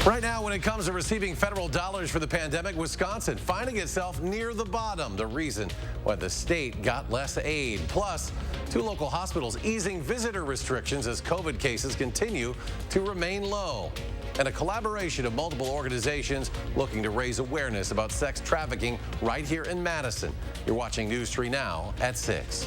Right now, when it comes to receiving federal dollars for the pandemic, Wisconsin finding itself near the bottom. The reason why the state got less aid. Plus, 2 local hospitals easing visitor restrictions as COVID cases continue to remain low. And a collaboration of multiple organizations looking to raise awareness about sex trafficking right here in Madison. You're watching News 3 Now at 6.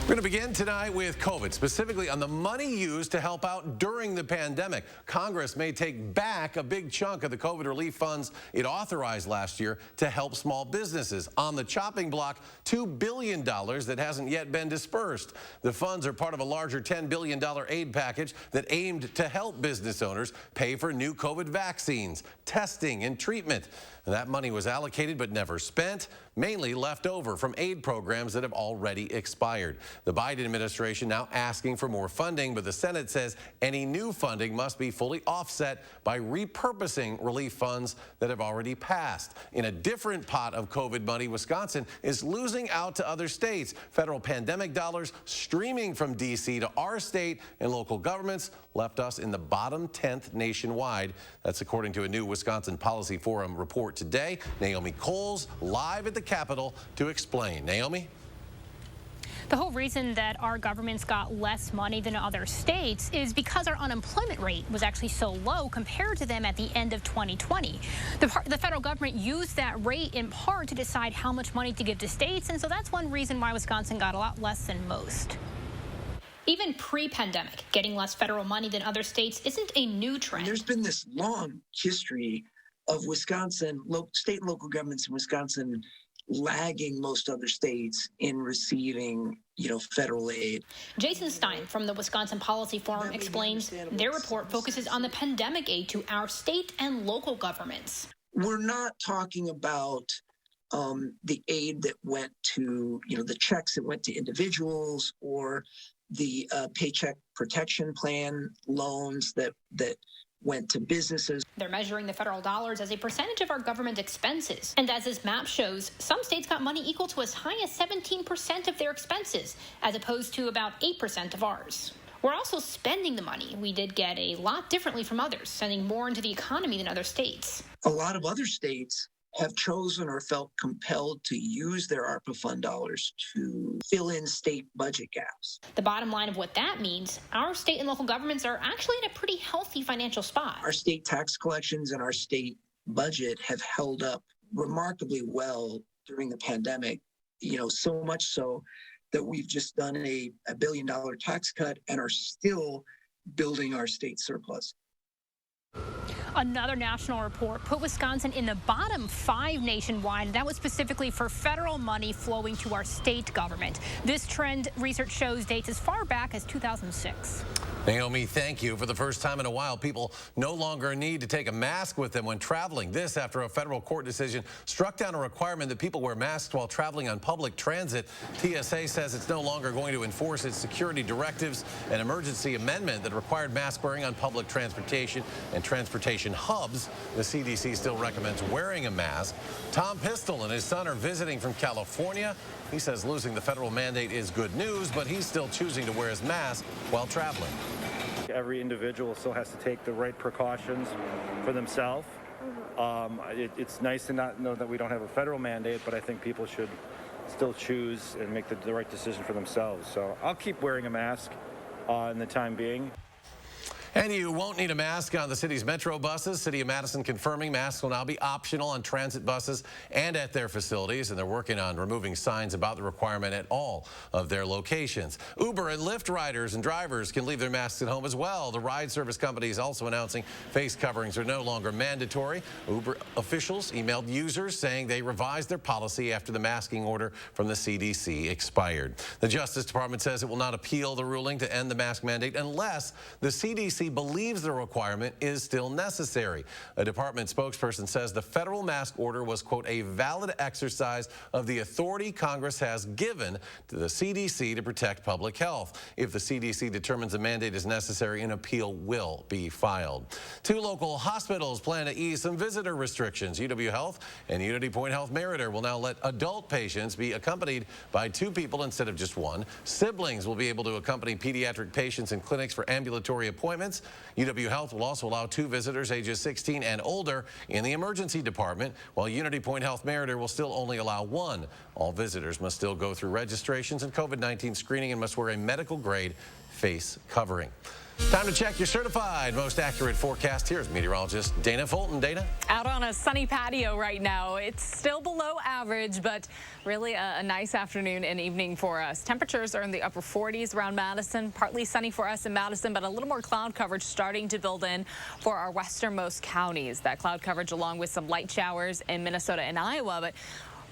We're going to begin tonight with COVID, specifically on the money used to help out during the pandemic. Congress may take back a big chunk of the COVID relief funds it authorized last year to help small businesses. On the chopping block, $2 billion that hasn't yet been dispersed. The funds are part of a larger $10 billion aid package that aimed to help business owners pay for new COVID vaccines, testing, and treatment. That money was allocated but never spent, mainly left over from aid programs that have already expired. The Biden administration now asking for more funding, but the Senate says any new funding must be fully offset by repurposing relief funds that have already passed. In a different pot of COVID money, Wisconsin is losing out to other states. Federal pandemic dollars streaming from D.C. to our state and local governments left us in the bottom 10th nationwide. That's according to a new Wisconsin Policy Forum report today. Naomi Coles live at the Capitol to explain. Naomi? The whole reason that our governments got less money than other states is because our unemployment rate was actually so low compared to them at the end of 2020. The federal government used that rate in part to decide how much money to give to states, and so that's one reason why Wisconsin got a lot less than most. Even pre-pandemic, getting less federal money than other states isn't a new trend. There's been this long history of Wisconsin, state and local governments in Wisconsin lagging most other states in receiving, federal aid. Jason Stein from the Wisconsin Policy Forum explains their report focuses on the pandemic aid to our state and local governments. We're not talking about the aid that went to, the checks that went to individuals or the Paycheck Protection Plan loans that went to businesses. They're measuring the federal dollars as a percentage of our government expenses. And as this map shows, some states got money equal to as high as 17% of their expenses, as opposed to about 8% of ours. We're also spending the money we did get a lot differently from others, sending more into the economy than other states. A lot of other states have chosen or felt compelled to use their ARPA fund dollars to fill in state budget gaps. The bottom line of what that means, our state and local governments are actually in a pretty healthy financial spot. Our state tax collections and our state budget have held up remarkably well during the pandemic, so much so that we've just done a $1 billion tax cut and are still building our state surplus. Another national report put Wisconsin in the bottom 5 nationwide. That was specifically for federal money flowing to our state government. This trend, research shows, dates as far back as 2006. Naomi, thank you. For the first time in a while, people no longer need to take a mask with them when traveling. This after a federal court decision struck down a requirement that people wear masks while traveling on public transit. TSA says it's no longer going to enforce its security directives. An emergency amendment that required mask wearing on public transportation and transportation hubs. The CDC still recommends wearing a mask. Tom Pistol and his son are visiting from California. He says losing the federal mandate is good news, but he's still choosing to wear his mask while traveling. Every individual still has to take the right precautions for themselves. It's nice to not know that we don't have a federal mandate, but I think people should still choose and make the right decision for themselves. So I'll keep wearing a mask in the time being. And you won't need a mask on the city's metro buses. City of Madison confirming masks will now be optional on transit buses and at their facilities, and they're working on removing signs about the requirement at all of their locations. Uber and Lyft riders and drivers can leave their masks at home as well. The ride service company is also announcing face coverings are no longer mandatory. Uber officials emailed users saying they revised their policy after the masking order from the CDC expired. The Justice Department says it will not appeal the ruling to end the mask mandate unless the CDC believes the requirement is still necessary. A department spokesperson says the federal mask order was, quote, a valid exercise of the authority Congress has given to the CDC to protect public health. If the CDC determines a mandate is necessary, an appeal will be filed. 2 local hospitals plan to ease some visitor restrictions. UW Health and Unity Point Health Meriter will now let adult patients be accompanied by 2 people instead of just 1. Siblings will be able to accompany pediatric patients in clinics for ambulatory appointments. events. UW Health will also allow 2 visitors ages 16 and older in the emergency department, while Unity Point Health Meriter will still only allow 1. All visitors must still go through registrations and COVID-19 screening and must wear a medical-grade face covering. Time to check your certified most accurate forecast. Here's meteorologist Dana Fulton. Dana? Out on a sunny patio right now. It's still below average, but really a nice afternoon and evening for us. Temperatures are in the upper 40s around Madison. Partly sunny for us in Madison, but a little more cloud coverage starting to build in for our westernmost counties. That cloud coverage along with some light showers in Minnesota and Iowa, but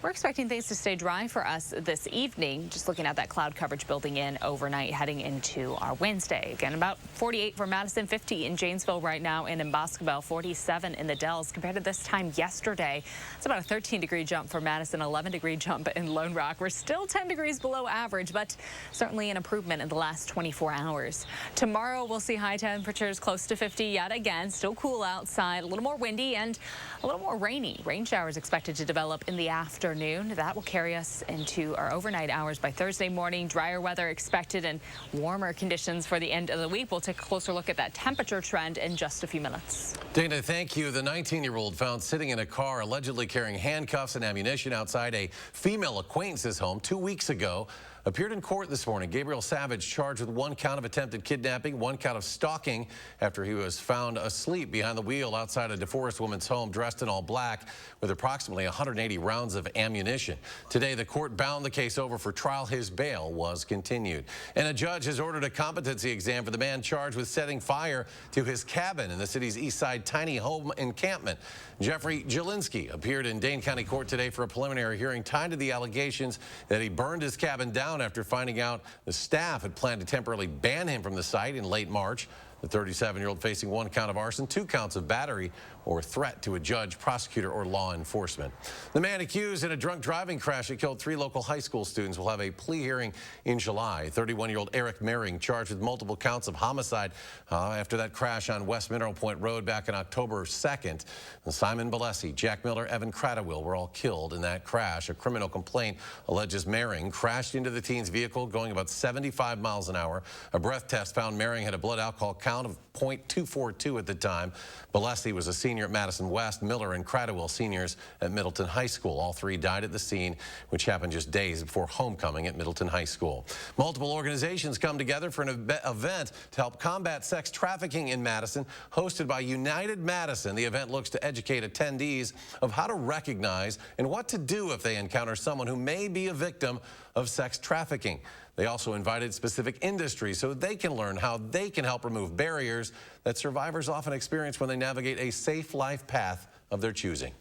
we're expecting things to stay dry for us this evening. Just looking at that cloud coverage building in overnight heading into our Wednesday. Again, about 48 for Madison, 50 in Janesville right now, and in Boscobel, 47 in the Dells. Compared to this time yesterday, it's about a 13-degree jump for Madison, 11-degree jump in Lone Rock. We're still 10 degrees below average, but certainly an improvement in the last 24 hours. Tomorrow, we'll see high temperatures close to 50 yet again. Still cool outside, a little more windy and a little more rainy. Rain showers expected to develop in the afternoon. That will carry us into our overnight hours by Thursday morning. Drier weather expected and warmer conditions for the end of the week. We'll take a closer look at that temperature trend in just a few minutes. Dana, thank you. The 19-year-old found sitting in a car allegedly carrying handcuffs and ammunition outside a female acquaintance's home 2 weeks ago appeared in court this morning. Gabriel Savage charged with 1 count of attempted kidnapping, 1 count of stalking after he was found asleep behind the wheel outside a DeForest woman's home dressed in all black with approximately 180 rounds of ammunition. Today, the court bound the case over for trial. His bail was continued. And a judge has ordered a competency exam for the man charged with setting fire to his cabin in the city's east side tiny home encampment. Jeffrey Jelinski appeared in Dane County Court today for a preliminary hearing tied to the allegations that he burned his cabin down after finding out the staff had planned to temporarily ban him from the site in late March. The 37-year-old facing 1 count of arson, 2 counts of battery or threat to a judge, prosecutor, or law enforcement. The man accused in a drunk driving crash that killed 3 local high school students will have a plea hearing in July. 31-year-old Eric Mehring charged with multiple counts of homicide after that crash on West Mineral Point Road back on October 2nd. Simon Balesi, Jack Miller, Evan Cradawell were all killed in that crash. A criminal complaint alleges Mehring crashed into the teen's vehicle going about 75 miles an hour. A breath test found Mehring had a blood alcohol count of 0.242 at the time. Balesi was a senior at Madison West, Miller and Cradawell seniors at Middleton High School. All 3 died at the scene, which happened just days before homecoming at Middleton High School. Multiple organizations come together for an event to help combat sex trafficking in Madison. Hosted by United Madison, the event looks to educate attendees of how to recognize and what to do if they encounter someone who may be a victim of sex trafficking. They also invited specific industries so they can learn how they can help remove barriers that survivors often experience when they navigate a safe life path of their choosing.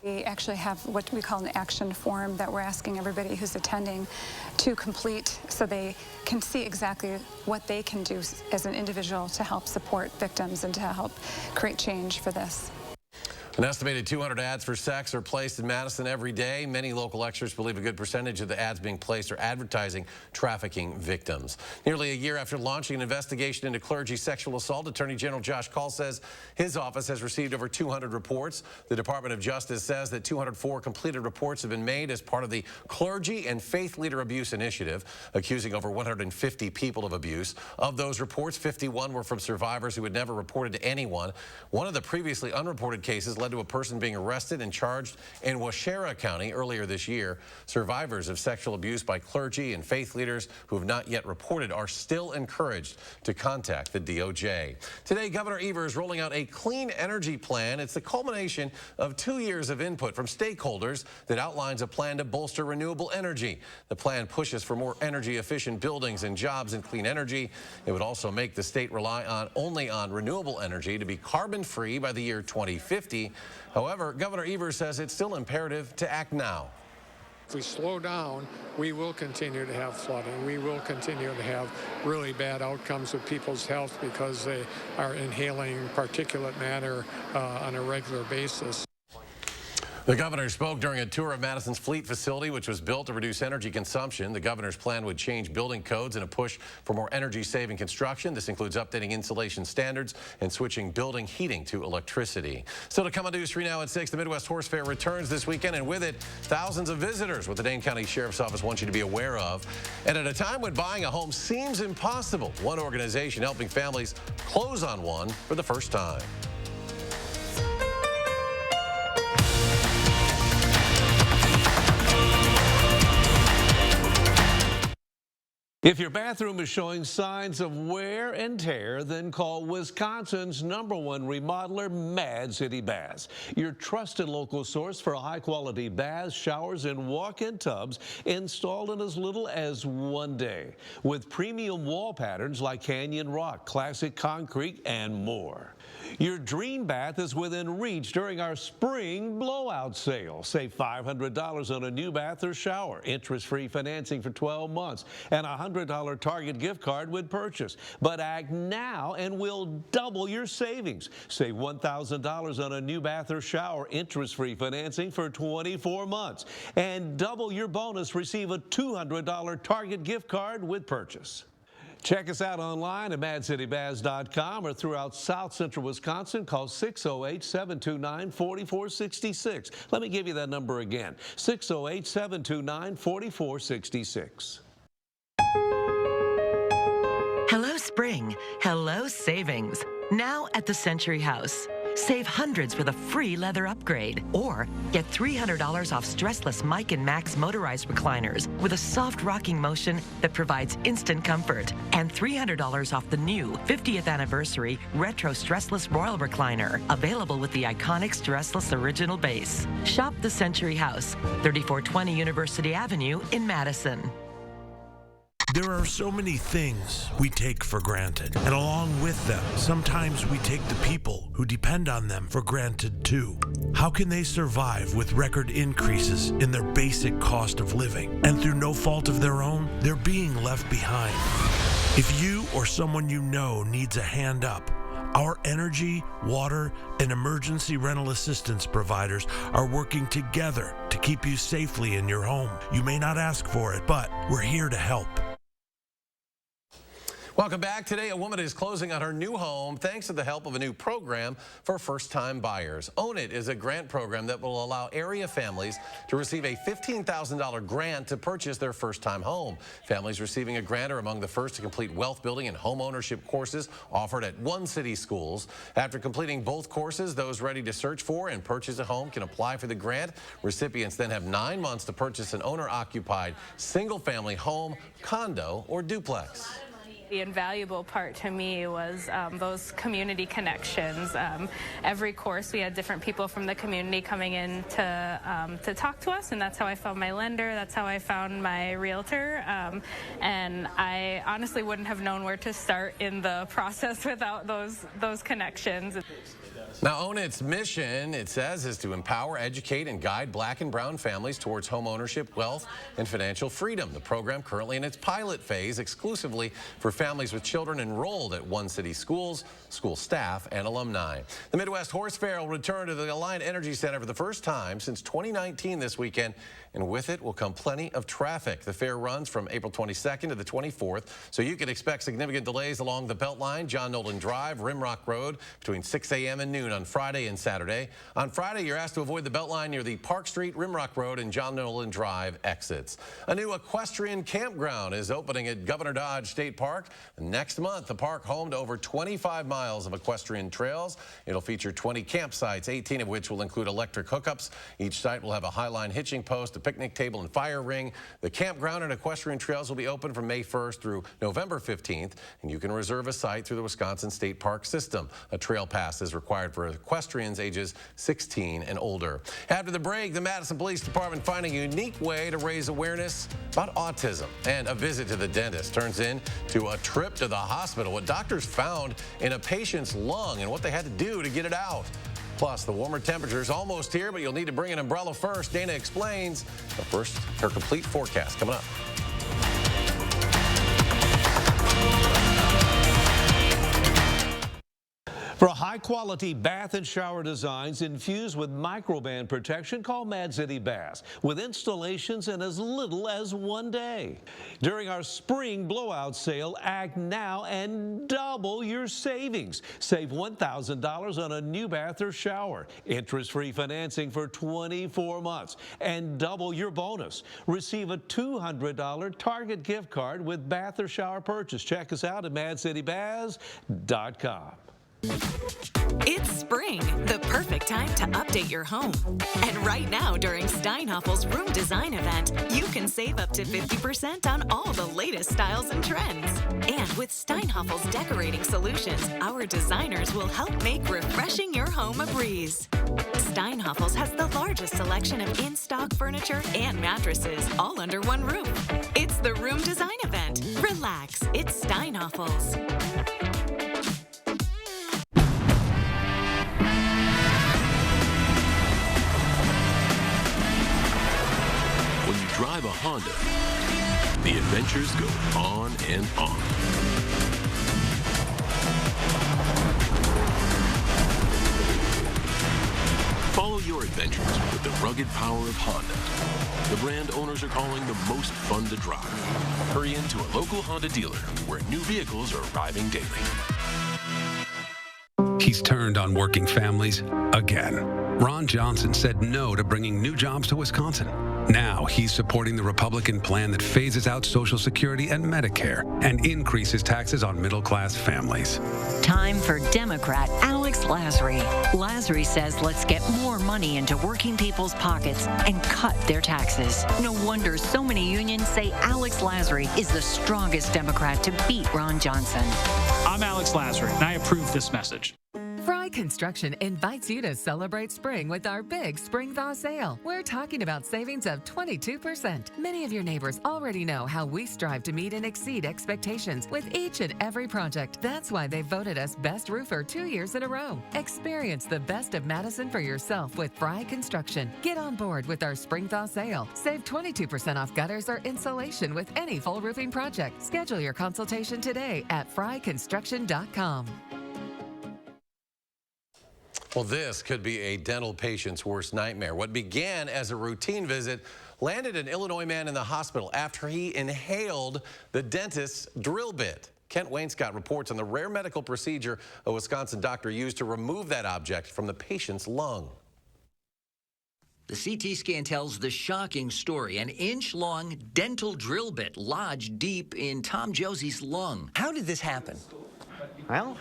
We actually have what we call an action form that we're asking everybody who's attending to complete so they can see exactly what they can do as an individual to help support victims and to help create change for this. An estimated 200 ads for sex are placed in Madison every day. Many local experts believe a good percentage of the ads being placed are advertising trafficking victims. Nearly a year after launching an investigation into clergy sexual assault, Attorney General Josh Call says his office has received over 200 reports. The Department of Justice says that 204 completed reports have been made as part of the Clergy and Faith Leader Abuse Initiative, accusing over 150 people of abuse. Of those reports, 51 were from survivors who had never reported to anyone. One of the previously unreported cases led to a person being arrested and charged in Waushara County earlier this year. Survivors of sexual abuse by clergy and faith leaders who have not yet reported are still encouraged to contact the DOJ. Today, Governor Evers is rolling out a clean energy plan. It's the culmination of 2 years of input from stakeholders that outlines a plan to bolster renewable energy. The plan pushes for more energy efficient buildings and jobs in clean energy. It would also make the state rely only on renewable energy to be carbon free by the year 2050. However, Governor Evers says it's still imperative to act now. If we slow down, we will continue to have flooding. We will continue to have really bad outcomes with people's health because they are inhaling particulate matter on a regular basis. The governor spoke during a tour of Madison's Fleet facility, which was built to reduce energy consumption. The governor's plan would change building codes in a push for more energy-saving construction. This includes updating insulation standards and switching building heating to electricity. Still to come on News 3 Now at 6, the Midwest Horse Fair returns this weekend, and with it, thousands of visitors, what the Dane County Sheriff's Office wants you to be aware of. And at a time when buying a home seems impossible, one organization helping families close on one for the first time. If your bathroom is showing signs of wear and tear, then call Wisconsin's #1 remodeler, Mad City Baths. Your trusted local source for high-quality baths, showers, and walk-in tubs installed in as little as 1 day. With premium wall patterns like Canyon Rock, Classic Concrete, and more. Your dream bath is within reach during our spring blowout sale. Save $500 on a new bath or shower, interest-free financing for 12 months, and a $100 Target gift card with purchase. But act now and we'll double your savings. Save $1,000 on a new bath or shower, interest-free financing for 24 months. And double your bonus, receive a $200 Target gift card with purchase. Check us out online at madcitybaths.com or throughout South Central Wisconsin. Call 608-729-4466. Let me give you that number again, 608-729-4466. Hello, spring. Hello, savings. Now at the Century House. Save hundreds with a free leather upgrade, or get $300 off stressless Mike and Max motorized recliners with a soft rocking motion that provides instant comfort, and $300 off the new 50th anniversary retro stressless Royal recliner, available with the iconic stressless original base. Shop the Century House, 3420 University Avenue in Madison. There are so many things we take for granted, and along with them, sometimes we take the people who depend on them for granted too. How can they survive with record increases in their basic cost of living, and through no fault of their own, they're being left behind? If you or someone you know needs a hand up, our energy, water, and emergency rental assistance providers are working together to keep you safely in your home. You may not ask for it, but we're here to help. Welcome back. Today, a woman is closing on her new home thanks to the help of a new program for first-time buyers. Own It is a grant program that will allow area families to receive a $15,000 grant to purchase their first-time home. Families receiving a grant are among the first to complete wealth building and home ownership courses offered at One City Schools. After completing both courses, those ready to search for and purchase a home can apply for the grant. Recipients then have 9 months to purchase an owner-occupied single-family home, condo, or duplex. The invaluable part to me was those community connections. Every course we had different people from the community coming in to talk to us, and that's how I found my lender, that's how I found my realtor, and I honestly wouldn't have known where to start in the process without those connections. Now, Own It's mission, it says, is to empower, educate, and guide Black and brown families towards home ownership, wealth, and financial freedom. The program currently in its pilot phase exclusively for families with children enrolled at One City Schools, school staff, and alumni. The Midwest Horse Fair will return to the Alliant Energy Center for the first time since 2019 this weekend, and with it will come plenty of traffic. The fair runs from April 22nd to the 24th, so you can expect significant delays along the Beltline, John Nolan Drive, Rimrock Road between 6 a.m. and noon on Friday and Saturday. On Friday, you're asked to avoid the Beltline near the Park Street, Rimrock Road, and John Nolan Drive exits. A new equestrian campground is opening at Governor Dodge State Park. Next month, the park home to over 25 miles of equestrian trails. It'll feature 20 campsites, 18 of which will include electric hookups. Each site will have a highline hitching post, a picnic table, and fire ring. The campground and equestrian trails will be open from May 1st through November 15th, and you can reserve a site through the Wisconsin State Park system. A trail pass is required for equestrians ages 16 and older. After the break, the Madison Police Department finding a unique way to raise awareness about autism, and a visit to the dentist turns into a trip to the hospital. What doctors found in a patient's lung and what they had to do to get it out. Plus, the warmer temperatures almost here, but you'll need to bring an umbrella first. Dana explains. But first, her complete forecast coming up. For high-quality bath and shower designs infused with microban protection, call Mad City Baths with installations in as little as 1 day. During our spring blowout sale, act now and double your savings. Save $1,000 on a new bath or shower. Interest-free financing for 24 months and double your bonus. Receive a $200 Target gift card with bath or shower purchase. Check us out at madcitybaths.com. It's spring, the perfect time to update your home. And right now, during Steinhoffel's Room Design event, you can save up to 50% on all the latest styles and trends. And with Steinhoffel's decorating solutions, our designers will help make refreshing your home a breeze. Steinhoffel's has the largest selection of in-stock furniture and mattresses, all under one roof. It's the Room Design event. Relax, it's Steinhoffel's. Drive a Honda, the adventures go on and on. Follow your adventures with the rugged power of Honda. The brand owners are calling the most fun to drive. Hurry into a local Honda dealer where new vehicles are arriving daily. He's turned on working families again. Ron Johnson said no to bringing new jobs to Wisconsin. Now he's supporting the Republican plan that phases out Social Security and Medicare and increases taxes on middle-class families. Time for Democrat Alex Lasry. Lasry says let's get more money into working people's pockets and cut their taxes. No wonder so many unions say Alex Lasry is the strongest Democrat to beat Ron Johnson. I'm Alex Lasry, and I approve this message. Fry Construction invites you to celebrate spring with our big Spring Thaw sale. We're talking about savings of 22%. Many of your neighbors already know how we strive to meet and exceed expectations with each and every project. That's why they voted us Best Roofer 2 years in a row. Experience the best of Madison for yourself with Fry Construction. Get on board with our Spring Thaw sale. Save 22% off gutters or insulation with any full roofing project. Schedule your consultation today at fryconstruction.com. Well, this could be a dental patient's worst nightmare. What began as a routine visit landed an Illinois man in the hospital after he inhaled the dentist's drill bit. Kent Wainscott reports on the rare medical procedure a Wisconsin doctor used to remove that object from the patient's lung. The CT scan tells the shocking story. An inch-long dental drill bit lodged deep in Tom Josie's lung. How did this happen? Well,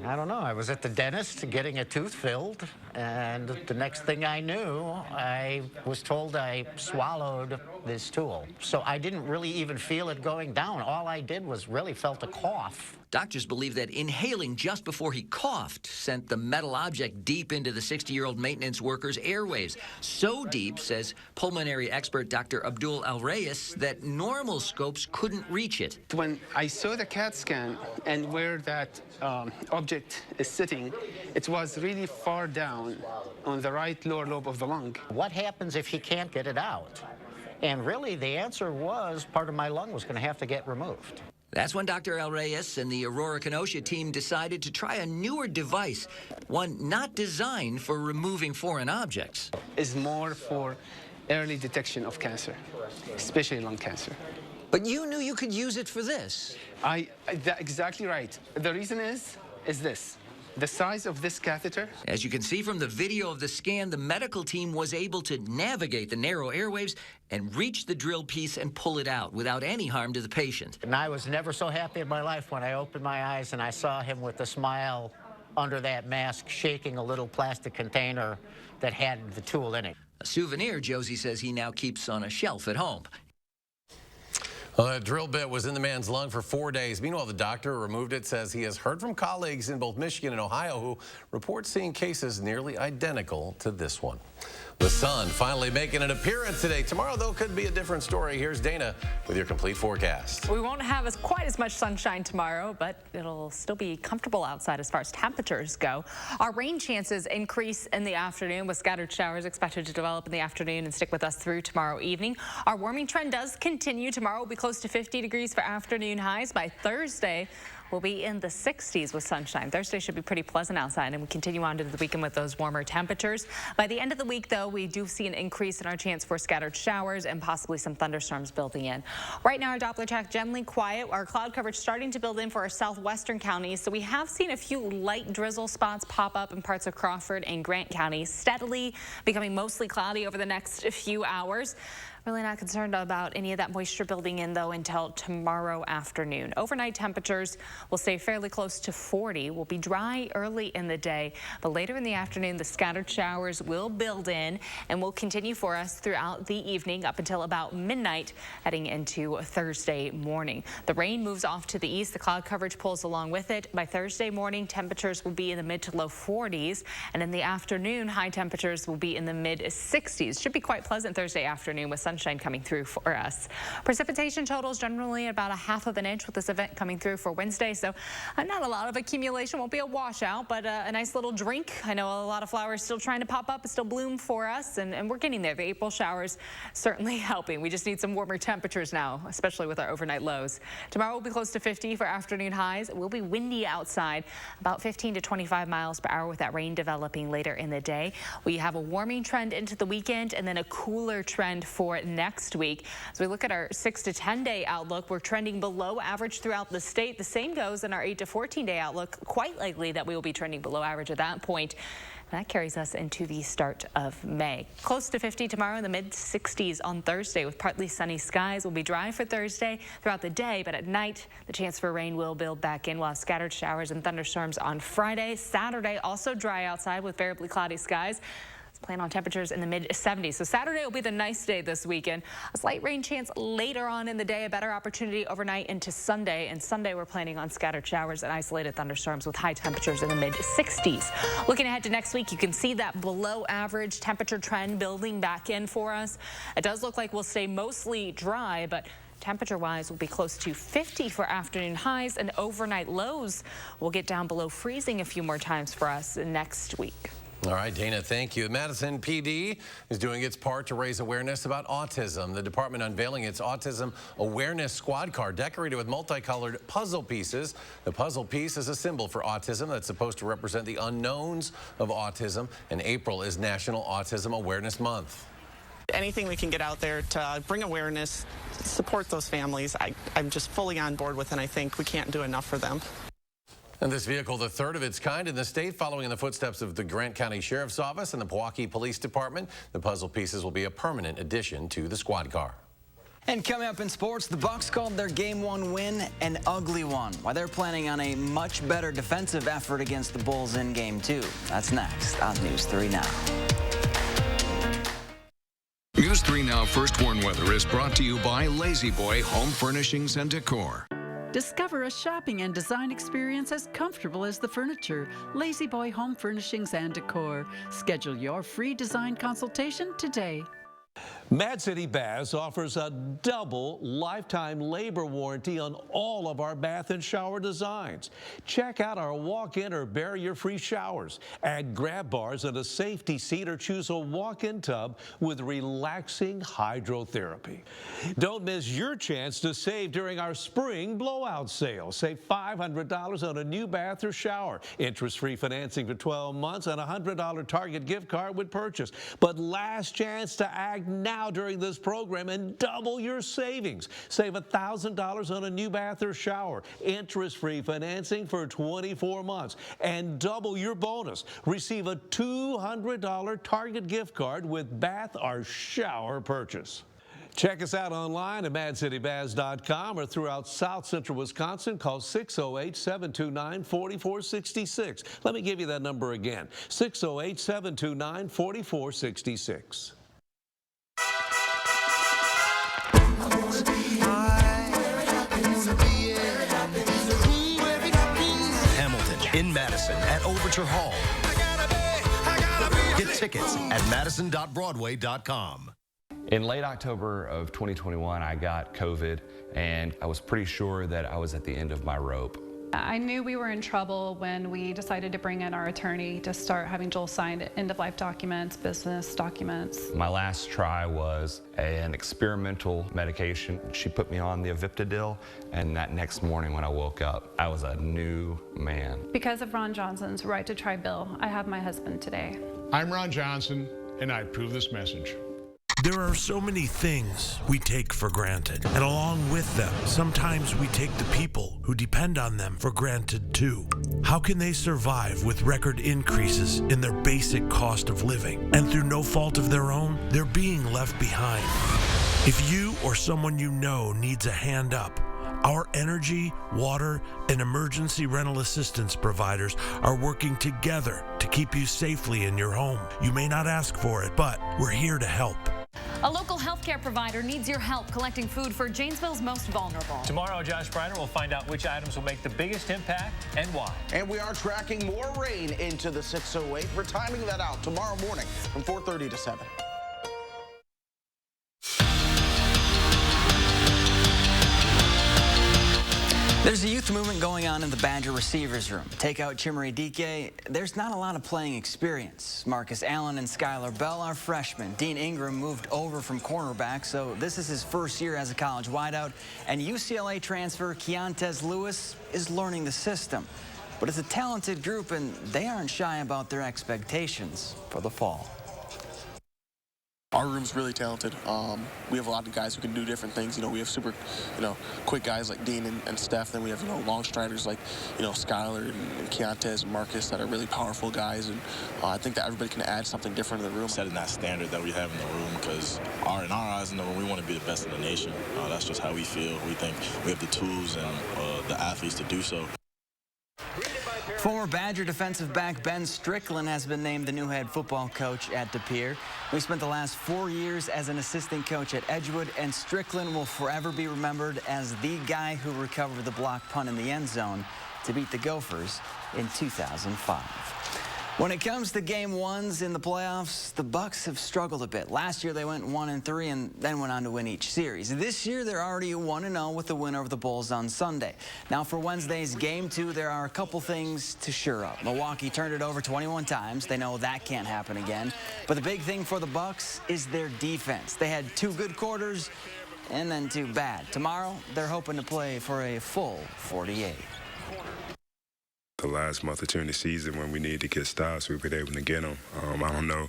I don't know. I was at the dentist getting a tooth filled, and the next thing I knew, I was told I swallowed this tool. So I didn't really even feel it going down. All I did was really felt a cough. Doctors believe that inhaling just before he coughed sent the metal object deep into the 60-year-old maintenance worker's airwaves. So deep, says pulmonary expert Dr. Abdul Al-Reyes, that normal scopes couldn't reach it. When I saw the CAT scan and where that object is sitting, it was really far down on the right lower lobe of the lung. What happens if he can't get it out? And really, the answer was part of my lung was going to have to get removed. That's when Dr. Al-Reyes and the Aurora Kenosha team decided to try a newer device, one not designed for removing foreign objects. Is more for early detection of cancer, especially lung cancer. But you knew you could use it for this. Exactly right. The reason is this. The size of this catheter. As you can see from the video of the scan, the medical team was able to navigate the narrow airwaves and reach the drill piece and pull it out without any harm to the patient. And I was never so happy in my life when I opened my eyes and I saw him with a smile under that mask, shaking a little plastic container that had the tool in it. A souvenir Josie says he now keeps on a shelf at home. Well, that drill bit was in the man's lung for 4 days. Meanwhile, the doctor who removed it says he has heard from colleagues in both Michigan and Ohio who report seeing cases nearly identical to this one. The sun finally making an appearance today. Tomorrow, though, could be a different story. Here's Dana with your complete forecast. We won't have quite as much sunshine tomorrow, but it'll still be comfortable outside as far as temperatures go. Our rain chances increase in the afternoon with scattered showers expected to develop in the afternoon and stick with us through tomorrow evening. Our warming trend does continue. Tomorrow will be close to 50 degrees for afternoon highs. By Thursday, will be in the 60s with sunshine. Thursday should be pretty pleasant outside, and we continue on to the weekend with those warmer temperatures. By the end of the week, though, we do see an increase in our chance for scattered showers and possibly some thunderstorms building in. Right now, our Doppler track generally quiet. Our cloud coverage starting to build in for our southwestern counties, so we have seen a few light drizzle spots pop up in parts of Crawford and Grant counties, steadily becoming mostly cloudy over the next few hours. Really not concerned about any of that moisture building in, though, until tomorrow afternoon. Overnight temperatures will stay fairly close to 40. Will be dry early in the day, but later in the afternoon, the scattered showers will build in and will continue for us throughout the evening up until about midnight, heading into Thursday morning. The rain moves off to the east. The cloud coverage pulls along with it. By Thursday morning, temperatures will be in the mid to low 40s, and in the afternoon, high temperatures will be in the mid 60s. Should be quite pleasant Thursday afternoon with sunshine coming through for us. Precipitation totals generally about a half of an inch with this event coming through for Wednesday, so not a lot of accumulation. Won't be a washout, but a nice little drink. I know a lot of flowers still trying to pop up and still bloom for us, and we're getting there. The April showers certainly helping. We just need some warmer temperatures now, especially with our overnight lows. Tomorrow will be close to 50 for afternoon highs. It will be windy outside, about 15 to 25 miles per hour with that rain developing later in the day. We have a warming trend into the weekend and then a cooler trend for next week. As we look at our 6 to 10 day outlook, we're trending below average throughout the state. The same goes in our 8 to 14 day outlook. Quite likely that we will be trending below average at that point. That carries us into the start of May. Close to 50 tomorrow, in the mid 60s on Thursday with partly sunny skies. Will be dry for Thursday throughout the day, but at night the chance for rain will build back in. We'll have scattered showers and thunderstorms on Friday. Saturday also dry outside with variably cloudy skies. Plan on temperatures in the mid 70s. So Saturday will be the nice day this weekend. A slight rain chance later on in the day, a better opportunity overnight into Sunday. And Sunday we're planning on scattered showers and isolated thunderstorms with high temperatures in the mid 60s. Looking ahead to next week, you can see that below average temperature trend building back in for us. It does look like we'll stay mostly dry, but temperature-wise, will be close to 50 for afternoon highs, and overnight lows will get down below freezing a few more times for us next week. All right, Dana, thank you. Madison PD is doing its part to raise awareness about autism. The department unveiling its Autism Awareness Squad Car, decorated with multicolored puzzle pieces. The puzzle piece is a symbol for autism that's supposed to represent the unknowns of autism, and April is National Autism Awareness Month. Anything we can get out there to bring awareness, support those families, I'm just fully on board with, and I think we can't do enough for them. And this vehicle, the third of its kind in the state, following in the footsteps of the Grant County Sheriff's Office and the Milwaukee Police Department. The puzzle pieces will be a permanent addition to the squad car. And coming up in sports, the Bucs called their Game 1 win an ugly one, while they're planning on a much better defensive effort against the Bulls in Game 2. That's next on News 3 Now. News 3 Now First Warn Weather is brought to you by Lazy Boy Home Furnishings and Decor. Discover a shopping and design experience as comfortable as the furniture. Lazy Boy Home Furnishings and Decor. Schedule your free design consultation today. Mad City Baths offers a double lifetime labor warranty on all of our bath and shower designs. Check out our walk-in or barrier-free showers. Add grab bars and a safety seat, or choose a walk-in tub with relaxing hydrotherapy. Don't miss your chance to save during our spring blowout sale. Save $500 on a new bath or shower. Interest-free financing for 12 months and a $100 Target gift card with purchase. But last chance to act now during this program and double your savings. Save $1,000 on a new bath or shower. Interest-free financing for 24 months and double your bonus. Receive a $200 Target gift card with bath or shower purchase. Check us out online at madcitybaths.com or throughout South Central Wisconsin. Call 608-729-4466. Let me give you that number again, 608-729-4466. In Madison at Overture Hall. Get tickets at madison.broadway.com. In late October of 2021, I got COVID, and I was pretty sure that I was at the end of my rope. I knew we were in trouble when we decided to bring in our attorney to start having Joel sign end-of-life documents, business documents. My last try was an experimental medication. She put me on the Aviptadil, and that next morning when I woke up, I was a new man. Because of Ron Johnson's right to try bill, I have my husband today. I'm Ron Johnson, and I approve this message. There are so many things we take for granted, and along with them, sometimes we take the people who depend on them for granted too. How can they survive with record increases in their basic cost of living? And through no fault of their own, they're being left behind. If you or someone you know needs a hand up, our energy, water, and emergency rental assistance providers are working together to keep you safely in your home. You may not ask for it, but we're here to help. A local healthcare provider needs your help collecting food for Janesville's most vulnerable. Tomorrow, Josh Breiner will find out which items will make the biggest impact and why. And we are tracking more rain into the 608. We're timing that out tomorrow morning from 4:30 to 7. There's a youth movement going on in the Badger receivers room. Take out Chimere Dike, there's not a lot of playing experience. Marcus Allen and Skylar Bell are freshmen. Dean Ingram moved over from cornerback, so this is his first year as a college wideout. And UCLA transfer Keontez Lewis is learning the system. But it's a talented group, and they aren't shy about their expectations for the fall. Our room's really talented. We have a lot of guys who can do different things. We have super, quick guys like Dean and Steph. Then we have, long striders like, Skylar and Keontez and Marcus that are really powerful guys. And I think that everybody can add something different to the room. Setting that standard that we have in the room, because in our eyes, we want to be the best in the nation. That's just how we feel. We think we have the tools and the athletes to do so. Former Badger defensive back Ben Strickland has been named the new head football coach at De Pere. We spent the last 4 years as an assistant coach at Edgewood, and Strickland will forever be remembered as the guy who recovered the block punt in the end zone to beat the Gophers in 2005. When it comes to game ones in the playoffs, the Bucks have struggled a bit. Last year they went 1-3 and then went on to win each series. This year they're already 1-0 with the win over the Bulls on Sunday. Now for Wednesday's game 2, there are a couple things to shore up. Milwaukee turned it over 21 times. They know that can't happen again. But the big thing for the Bucks is their defense. They had 2 good quarters and then 2 bad. Tomorrow they're hoping to play for a full 48. The last month or two in the season when we needed to get stops, we've been able to get them. I don't know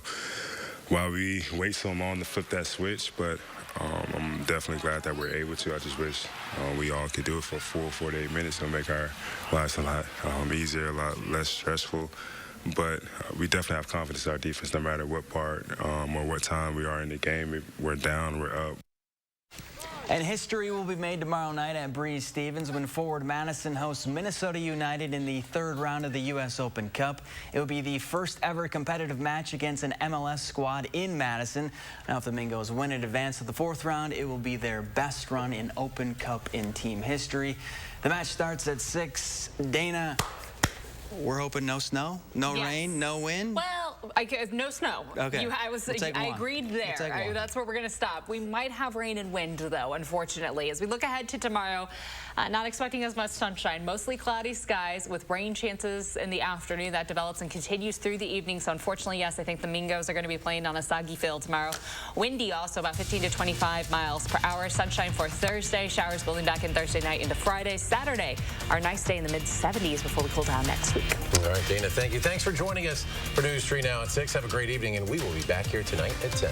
why we wait so long to flip that switch, but I'm definitely glad that we're able to. I just wish we all could do it for 48 minutes. It'll make our lives a lot easier, a lot less stressful. But we definitely have confidence in our defense no matter what part or what time we are in the game. If we're down, we're up. And history will be made tomorrow night at Breese-Stevens when forward Madison hosts Minnesota United in the 3rd round of the U.S. Open Cup. It will be the first ever competitive match against an MLS squad in Madison. Now, if the Mingos win and advance to the 4th round, it will be their best run in Open Cup in team history. The match starts at 6. Dana, we're hoping no snow, no rain, no wind. Well, no snow. Okay. I agreed there. That's where we're going to stop. We might have rain and wind, though, unfortunately. As we look ahead to tomorrow, not expecting as much sunshine. Mostly cloudy skies with rain chances in the afternoon. That develops and continues through the evening. So, unfortunately, yes, I think the Mingos are going to be playing on a soggy field tomorrow. Windy also about 15 to 25 miles per hour. Sunshine for Thursday. Showers building back in Thursday night into Friday. Saturday, our nice day in the mid-70s before we cool down next week. All right, Dana, thank you. Thanks for joining us for News 3 Now at 6. Have a great evening, and we will be back here tonight at 10.